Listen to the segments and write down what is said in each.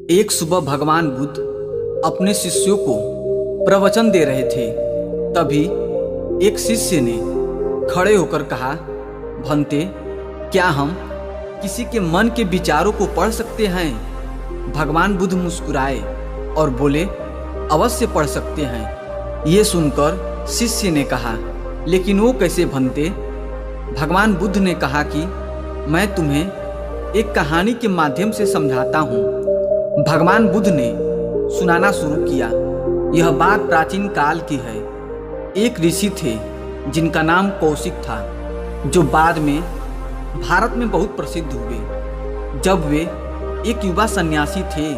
एक सुबह भगवान बुद्ध अपने शिष्यों को प्रवचन दे रहे थे। तभी एक शिष्य ने खड़े होकर कहा, भंते, क्या हम किसी के मन के विचारों को पढ़ सकते हैं? भगवान बुद्ध मुस्कुराए और बोले, अवश्य पढ़ सकते हैं। ये सुनकर शिष्य ने कहा, लेकिन वो कैसे भंते? भगवान बुद्ध ने कहा कि मैं तुम्हें एक कहानी के माध्यम से समझाता हूँ। भगवान बुद्ध ने सुनाना शुरू किया। यह बात प्राचीन काल की है। एक ऋषि थे जिनका नाम कौशिक था, जो बाद में भारत में बहुत प्रसिद्ध हुए। जब वे एक युवा सन्यासी थे,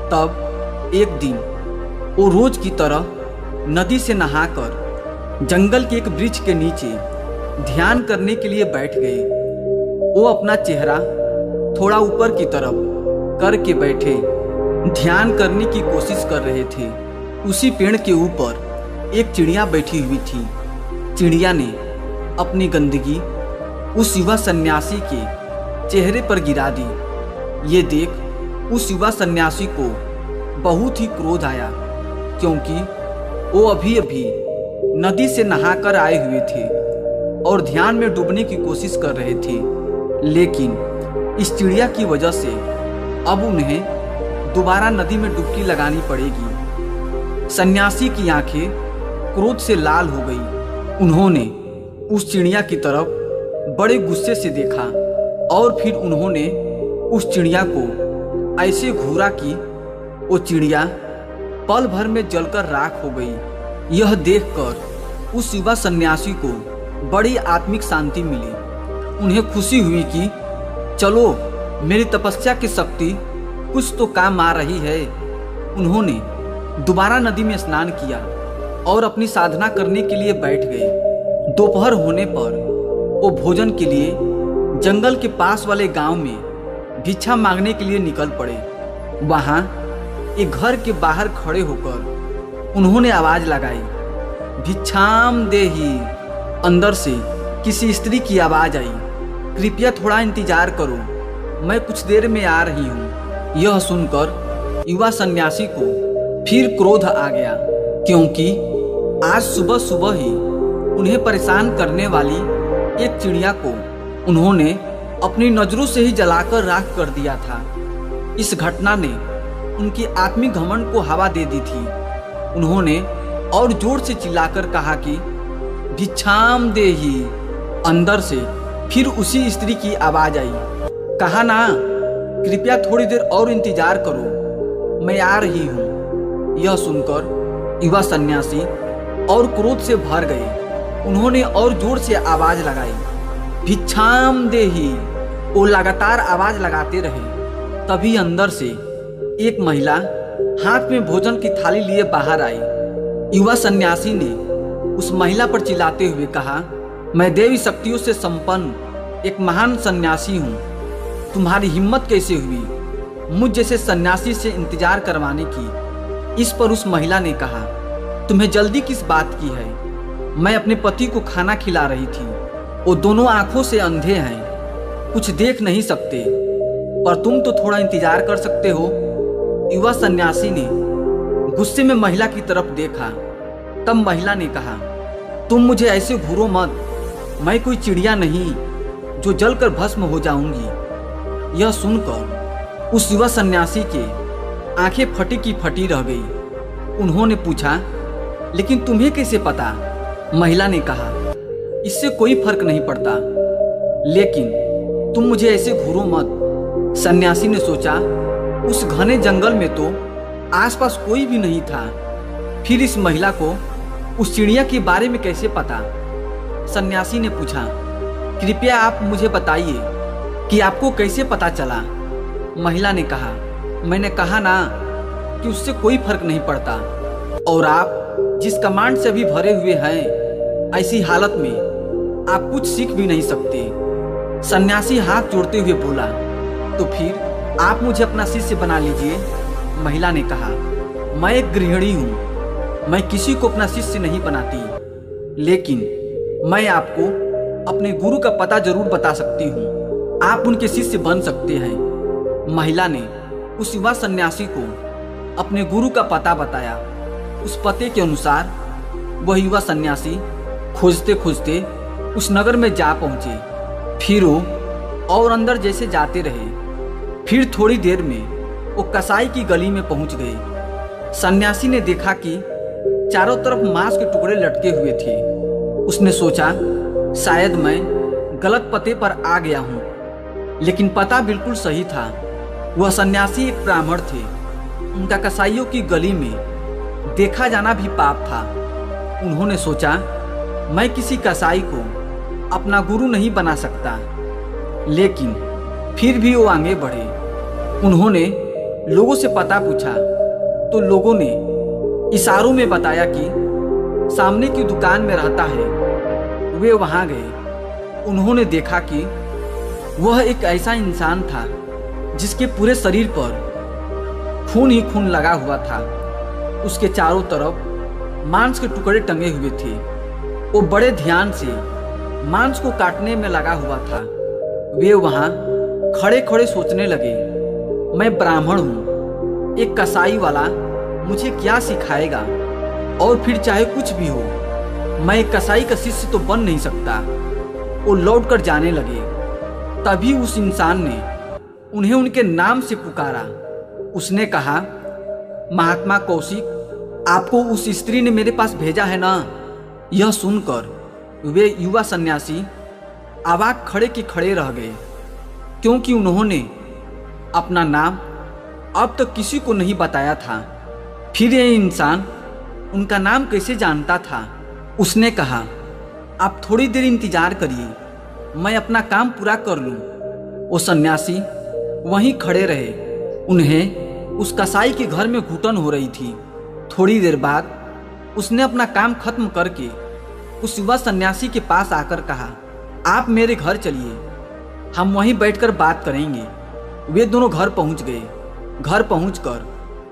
तब एक दिन वो रोज की तरह नदी से नहाकर जंगल के एक वृक्ष के नीचे ध्यान करने के लिए बैठ गए। वो अपना चेहरा थोड़ा ऊपर की तरफ करके बैठे ध्यान करने की कोशिश कर रहे थे। उसी पेड़ के ऊपर एक चिड़िया बैठी हुई थी। चिड़िया ने अपनी गंदगी उस युवा सन्यासी के चेहरे पर गिरा दी। ये देख उस युवा सन्यासी को बहुत ही क्रोध आया, क्योंकि वो अभी अभी नदी से नहाकर आए हुए थे और ध्यान में डूबने की कोशिश कर रहे थे। लेकिन इस चिड़िया की वजह से अब उन्हें दोबारा नदी में डुबकी लगानी पड़ेगी। सन्यासी की आंखें क्रोध से लाल हो गई। उन्होंने उस चिड़िया की तरफ बड़े गुस्से से देखा और फिर उन्होंने उस चिड़िया को ऐसे घूरा कि वो चिड़िया पल भर में जलकर राख हो गई। यह देखकर उस युवा सन्यासी को बड़ी आत्मिक शांति मिली। उन्हें खुशी हुई कि चलो, मेरी तपस्या की शक्ति कुछ तो काम आ रही है। उन्होंने दोबारा नदी में स्नान किया और अपनी साधना करने के लिए बैठ गए। दोपहर होने पर वो भोजन के लिए जंगल के पास वाले गांव में भिक्षा मांगने के लिए निकल पड़े। वहां एक घर के बाहर खड़े होकर उन्होंने आवाज लगाई, भिक्षाम देहि। अंदर से किसी स्त्री की आवाज आई, कृपया थोड़ा इंतजार करो, मैं कुछ देर में आ रही हूँ। यह सुनकर युवा सन्यासी को फिर क्रोध आ गया, क्योंकि आज सुबह सुबह ही उन्हें परेशान करने वाली एक चिड़िया को उन्होंने अपनी नजरों से ही जलाकर राख कर दिया था। इस घटना ने उनकी आत्मिक घमंड को हवा दे दी थी। उन्होंने और जोर से चिल्लाकर कहा कि भिक्षाम देहि। अंदर से फिर उसी स्त्री की आवाज आई, कहा ना, कृपया थोड़ी देर और इंतजार करो, मैं आ रही हूँ। यह सुनकर युवा सन्यासी और क्रोध से भर गए। उन्होंने और जोर से आवाज लगाई, भिक्षाम देहि। वो लगातार आवाज लगाते रहे। तभी अंदर से एक महिला हाथ में भोजन की थाली लिए बाहर आई। युवा सन्यासी ने उस महिला पर चिल्लाते हुए कहा, मैं देवी शक्तियों से संपन्न एक महान सन्यासी हूँ। तुम्हारी हिम्मत कैसे हुई मुझ जैसे सन्यासी से इंतजार करवाने की? इस पर उस महिला ने कहा, तुम्हें जल्दी किस बात की है? मैं अपने पति को खाना खिला रही थी। वो दोनों आंखों से अंधे हैं, कुछ देख नहीं सकते, पर तुम तो थोड़ा इंतजार कर सकते हो। युवा सन्यासी ने गुस्से में महिला की तरफ देखा। तब महिला ने कहा, तुम मुझे ऐसे घूरो मत, मैं कोई चिड़िया नहीं जो जलकर भस्म हो जाऊंगी। यह सुनकर उस युवा सन्यासी के आंखें फटी की फटी रह गई। उन्होंने पूछा, लेकिन तुम्हें कैसे पता? महिला ने कहा, इससे कोई फर्क नहीं पड़ता, लेकिन तुम मुझे ऐसे घूरो मत। सन्यासी ने सोचा, उस घने जंगल में तो आसपास कोई भी नहीं था, फिर इस महिला को उस चिड़िया के बारे में कैसे पता? सन्यासी ने पूछा, कृपया आप मुझे बताइए कि आपको कैसे पता चला? महिला ने कहा, मैंने कहा ना कि उससे कोई फर्क नहीं पड़ता, और आप जिस कमांड से भी भरे हुए हैं, ऐसी हालत में आप कुछ सीख भी नहीं सकते। सन्यासी हाथ जोड़ते हुए बोला, तो फिर आप मुझे अपना शिष्य बना लीजिए। महिला ने कहा, मैं एक गृहिणी हूँ, मैं किसी को अपना शिष्य नहीं बनाती, लेकिन मैं आपको अपने गुरु का पता जरूर बता सकती हूँ। आप उनके शिष्य बन सकते हैं। महिला ने उस युवा सन्यासी को अपने गुरु का पता बताया। उस पते के अनुसार वह युवा सन्यासी खोजते खोजते उस नगर में जा पहुंचे। फिर वो और अंदर जैसे जाते रहे। फिर थोड़ी देर में वो कसाई की गली में पहुंच गए। सन्यासी ने देखा कि चारों तरफ मांस के टुकड़े लटके हुए थे। उसने सोचा शायद मैं गलत पते पर आ गया हूँ, लेकिन पता बिल्कुल सही था। वह सन्यासी एक ब्राह्मण थे। उनका कसाईयों की गली में देखा जाना भी पाप था। उन्होंने सोचा मैं किसी कसाई को अपना गुरु नहीं बना सकता, लेकिन फिर भी वो आगे बढ़े। उन्होंने लोगों से पता पूछा तो लोगों ने इशारों में बताया कि सामने की दुकान में रहता है। वे वहां गए। उन्होंने देखा कि वह एक ऐसा इंसान था जिसके पूरे शरीर पर खून ही खून लगा हुआ था। उसके चारों तरफ मांस के टुकड़े टंगे हुए थे। वो बड़े ध्यान से मांस को काटने में लगा हुआ था। वे वहां खड़े खड़े सोचने लगे, मैं ब्राह्मण हूँ, एक कसाई वाला मुझे क्या सिखाएगा, और फिर चाहे कुछ भी हो मैं एक कसाई का शिष्य तो बन नहीं सकता। वो लौट कर जाने लगे। तभी उस इंसान ने उन्हें उनके नाम से पुकारा। उसने कहा, महात्मा कौशिक, आपको उस स्त्री ने मेरे पास भेजा है ना? यह सुनकर वे युवा सन्यासी अवाक खड़े के खड़े रह गए, क्योंकि उन्होंने अपना नाम अब तक किसी को नहीं बताया था। फिर यह इंसान उनका नाम कैसे जानता था? उसने कहा, आप थोड़ी देर इंतजार करिए, मैं अपना काम पूरा कर लूं। वो सन्यासी वहीं खड़े रहे। उन्हें उस कसाई के घर में घुटन हो रही थी। थोड़ी देर बाद उसने अपना काम खत्म करके उस युवा सन्यासी के पास आकर कहा, आप मेरे घर चलिए, हम वहीं बैठकर बात करेंगे। वे दोनों घर पहुंच गए। घर पहुंचकर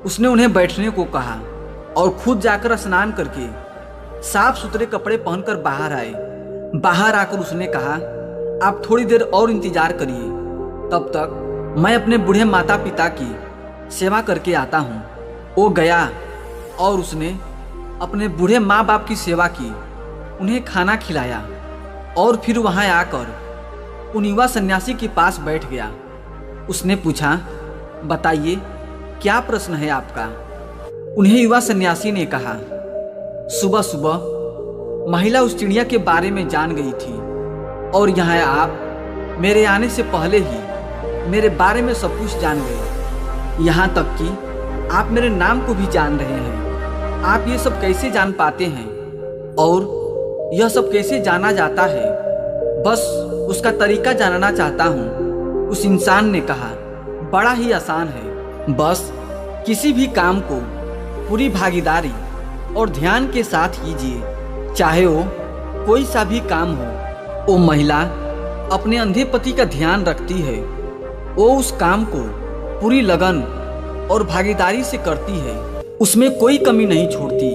उसने उन्हें बैठने को कहा और खुद जाकर स्नान करके साफ सुथरे कपड़े पहनकर बाहर आए। बाहर आकर उसने कहा, आप थोड़ी देर और इंतजार करिए, तब तक मैं अपने बूढ़े माता पिता की सेवा करके आता हूँ। वो गया और उसने अपने बूढ़े माँ बाप की सेवा की, उन्हें खाना खिलाया और फिर वहाँ आकर उन युवा सन्यासी के पास बैठ गया। उसने पूछा, बताइए क्या प्रश्न है आपका? उन्हें युवा सन्यासी ने कहा, सुबह सुबह महिला उस चिड़िया के बारे में जान गई थी और यहाँ आप मेरे आने से पहले ही मेरे बारे में सब कुछ जान गए। यहाँ तक कि आप मेरे नाम को भी जान रहे हैं। आप ये सब कैसे जान पाते हैं और यह सब कैसे जाना जाता है? बस उसका तरीका जानना चाहता हूँ। उस इंसान ने कहा, बड़ा ही आसान है, बस किसी भी काम को पूरी भागीदारी और ध्यान के साथ कीजिए, चाहे वो कोई सा भी काम हो। वो महिला अपने अंधे पति का ध्यान रखती है। वो उस काम को पूरी लगन और भागीदारी से करती है, उसमें कोई कमी नहीं छोड़ती।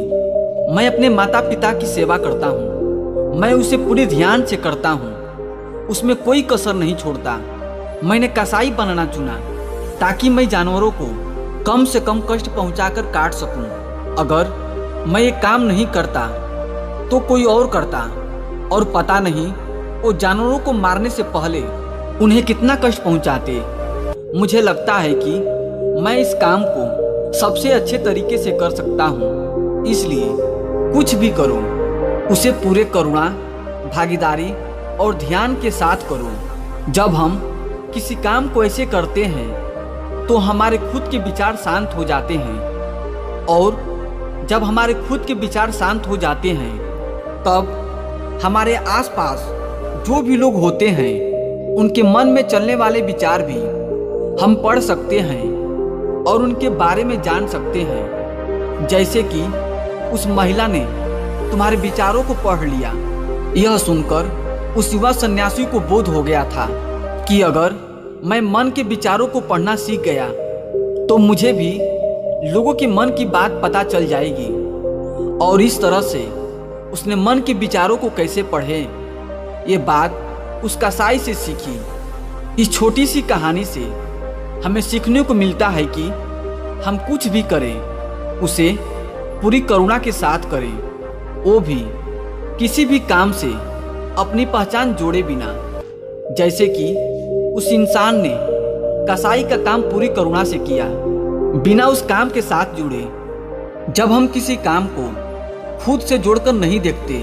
मैं अपने माता पिता की सेवा करता हूँ, मैं उसे पूरे ध्यान से करता हूँ, उसमें कोई कसर नहीं छोड़ता। मैंने कसाई बनना चुना ताकि मैं जानवरों को कम से कम कष्ट पहुंचाकर काट सकूं। अगर मैं ये काम नहीं करता तो कोई और करता, और पता नहीं वो जानवरों को मारने से पहले उन्हें कितना कष्ट पहुंचाते। मुझे लगता है कि मैं इस काम को सबसे अच्छे तरीके से कर सकता हूँ, इसलिए कुछ भी करो उसे पूरे करुणा, भागीदारी और ध्यान के साथ करो। जब हम किसी काम को ऐसे करते हैं तो हमारे खुद के विचार शांत हो जाते हैं, और जब हमारे खुद के विचार शांत हो जाते हैं तब हमारे आसपास जो भी लोग होते हैं उनके मन में चलने वाले विचार भी हम पढ़ सकते हैं और उनके बारे में जान सकते हैं। जैसे कि उस महिला ने तुम्हारे विचारों को पढ़ लिया। यह सुनकर उस युवा सन्यासी को बोध हो गया था कि अगर मैं मन के विचारों को पढ़ना सीख गया तो मुझे भी लोगों के मन की बात पता चल जाएगी। और इस तरह से उसने मन के विचारों को कैसे पढ़े, ये बात उस कसाई से सीखी। इस छोटी सी कहानी से हमें सीखने को मिलता है कि हम कुछ भी करें उसे पूरी करुणा के साथ करें, वो भी किसी भी काम से अपनी पहचान जोड़े बिना। जैसे कि उस इंसान ने कसाई का काम पूरी करुणा से किया, बिना उस काम के साथ जुड़े। जब हम किसी काम को खुद से जोड़कर नहीं देखते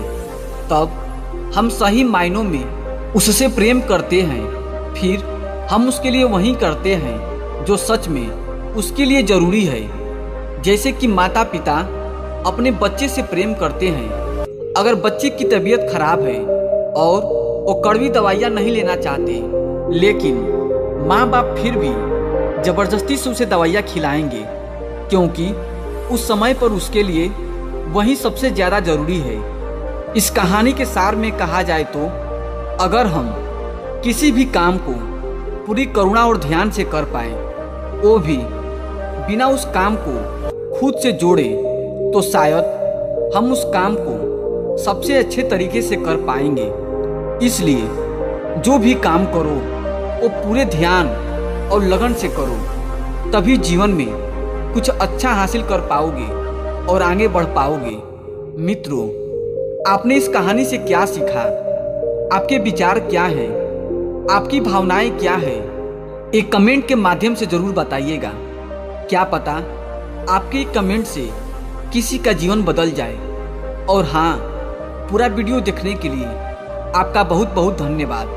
तब हम सही मायनों में उससे प्रेम करते हैं। फिर हम उसके लिए वही करते हैं जो सच में उसके लिए जरूरी है। जैसे कि माता पिता अपने बच्चे से प्रेम करते हैं। अगर बच्चे की तबीयत खराब है और वो कड़वी दवाइयाँ नहीं लेना चाहते, लेकिन माँ बाप फिर भी जबरदस्ती से उसे दवाइयाँ खिलाएंगे, क्योंकि उस समय पर उसके लिए वही सबसे ज़्यादा ज़रूरी है। इस कहानी के सार में कहा जाए तो अगर हम किसी भी काम को पूरी करुणा और ध्यान से कर पाए, वो भी बिना उस काम को खुद से जोड़े, तो शायद हम उस काम को सबसे अच्छे तरीके से कर पाएंगे। इसलिए जो भी काम करो वो पूरे ध्यान और लगन से करो, तभी जीवन में कुछ अच्छा हासिल कर पाओगे और आगे बढ़ पाओगे। मित्रों, आपने इस कहानी से क्या सीखा? आपके विचार क्या हैं? आपकी भावनाएं क्या हैं? एक कमेंट के माध्यम से जरूर बताइएगा। क्या पता आपके कमेंट से किसी का जीवन बदल जाए। और हाँ, पूरा वीडियो देखने के लिए आपका बहुत बहुत धन्यवाद।